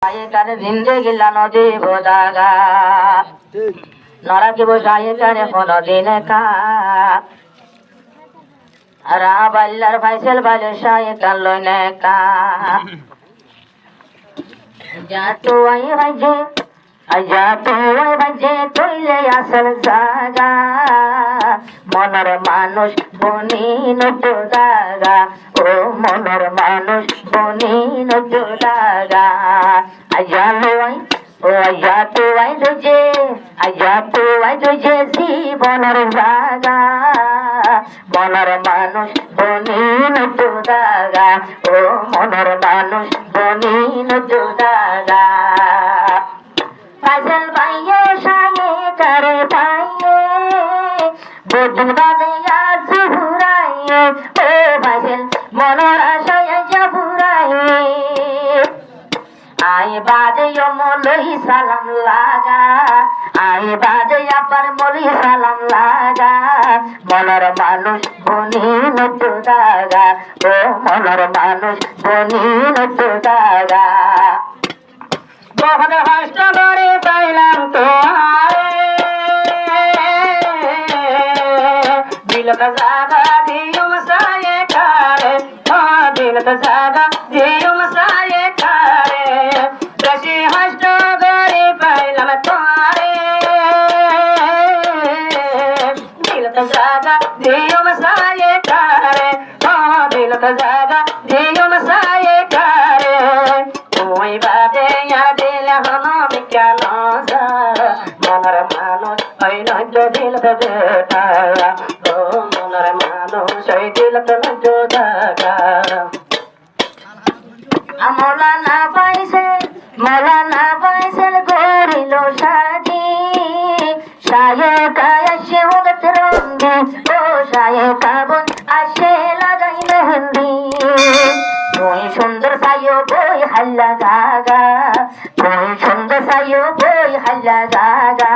Ayekare zindagi lano de bodaga, nara ki bosh ayekare kono dine ka, ara ballar faisal balish ayekar lone ka, jatu ay baje toile asal zaga, monar manush boni nutu daga, oh monar manush boni nutu daga, ajatu ay tuje জীবনের জাগা, মনের মানুষ বনি nutu daga, oh monar manush boni nutu daga. Fazal baiye shaye kare baiye, bodun bade ya zuhuraye, oh fazal monar ashaye jaburaye. Ay bade yo molhi salam laga, ay bade apar molhi salam laga, monar manush boni nutu daga, oh monar manush boni nutu daga. बहुत कष्ट करे पाइलाम तोहारे, दिल का जागा दियुम साये कारे, दिल का जागा दियुम साये कारे, कशी कष्ट करे पाइलाम तोहारे, दिल का जागा दियुम साये कारे, दिल का जागा दियुम साये कारे, कोई बातें monar manush ay najo dil ka beta, oh monar manush ay dil ka najo daga. Mola na paisel gorilo shadi, shaye kaya sheudat rangi, oh shaye kabun ashe lagai mehendi. Koi sundar sayo koi halla gaga, koi sundar sayo koi halla gaga,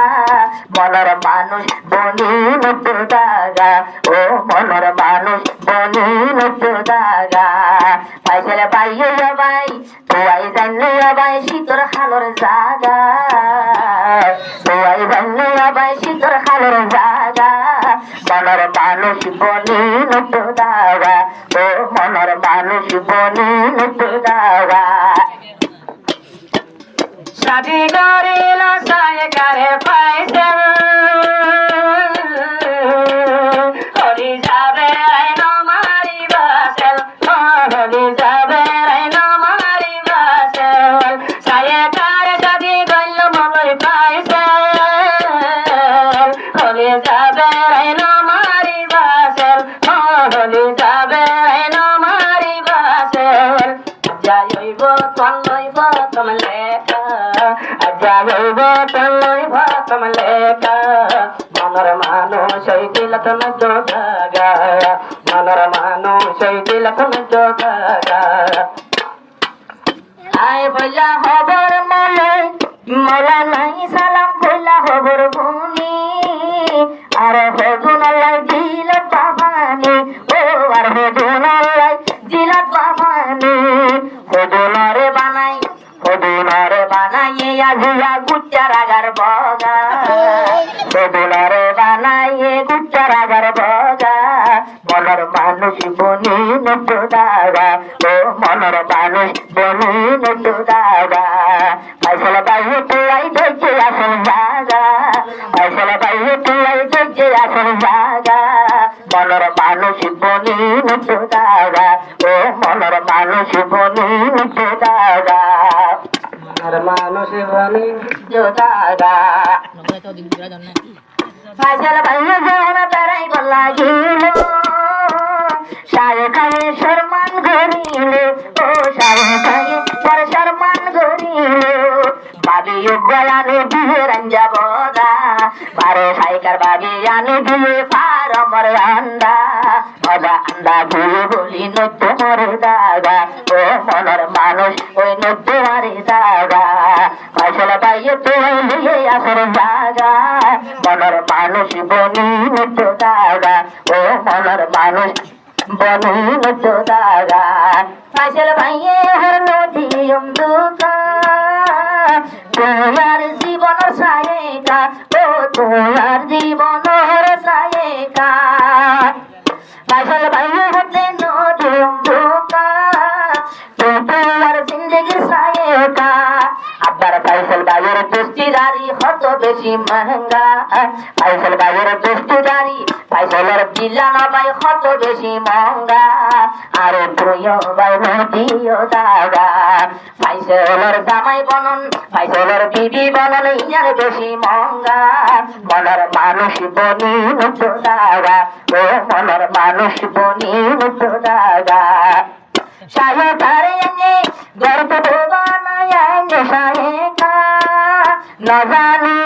monar manush boni nutu daga, oh monar manush boni nutu daga. Paisel baiye yabai, tuai zanne yabai shitor halor zaga, tuai zanne yabai shitor halor zaga, monar manush boni nutu daga, oh monar manush boni nutu daga. Shadi gorila saye kare paisel, holi jabe ay no mari basel, holi jabe ay no mari basel, saye kare shadi gollo mobai paisel, holi jabe ay no mari basel, holi jabe ay no mari basel, jayoibo tolloibo tomaleka, jayoibo tolloibo tomaleka, monar manush ay dilat najo daga, monar manush ay dilat najo daga. Ay bola hobar mola nai salam bola hobar buni, ar hodun alai dilat babani, oh ar hodun alai dilat babani, hodunare banai ya jua gucaragar boga, hodunare banai gucaragar boga, monar manush boni nutu daga, oh monar manush boni nutu daga. Faisal baiye tuai doje asal jaga, faisal baiye tuai doje asal jaga, monar manush boni nutu daga, oh monar manush boni nutu daga, monar manush boni nutu daga. Faisal baiye jana tarai golagilo, shaye kaye sharman gorilo, oh shaye kaye sharman gorilo, bagi yugayane bihe ranja boda, pare saikar bagi yani bihe paro more anda, oda anda bihe boli nutu more daga, oh monar manush oi nutu more daga. Faisal baiye tuai liye asar jaga, monar manush boni nutu daga, oh monar manush boni nutu daga. Faisal baiye har nodiyum duka, আমার জীবনের সায়েকা ফাইসল ভাই হতে নদীম ধোকা তোমার জিন্দগির সায়েকা আব্বার ফাইসল ভাইয়ের দোস্তিদারি হত বেশি মহঙ্গা ফাইসল ভাইয়ের দোস্তিদারি ফাইসলের পিলানা ভাই হত বেশি মহঙ্গা আর তুইও ভাই নদীও দাগা ফাইসলের জামাই বনন ফাইসলের বিবি বনন ইয়ার বেশি মহঙ্গা মনের মানুষ বনি তো দাগা ও মনের মানুষ বনি তো দাগা শাহে তারে এনে গর্ব বানায় শাহেকা না জানি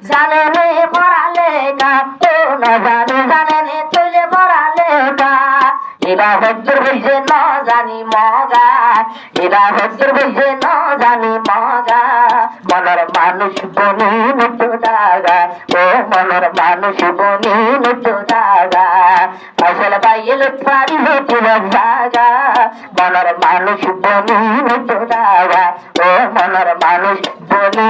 জানে নে পড়ালে কা ও না জানি জানে নে তুলে পড়ালে কা এরা হজ্জর হইছে না জানি মগা এরা হজ্জর হইছে না জানি মগা মনের মানুষ বনি তো দাগা ও মনের মানুষ বনি তো দাগা ফাইসল ভাইয়ের পারি হইছিল জাগা মনের মানুষ বনি তো দাগা ও মনের মানুষ বনি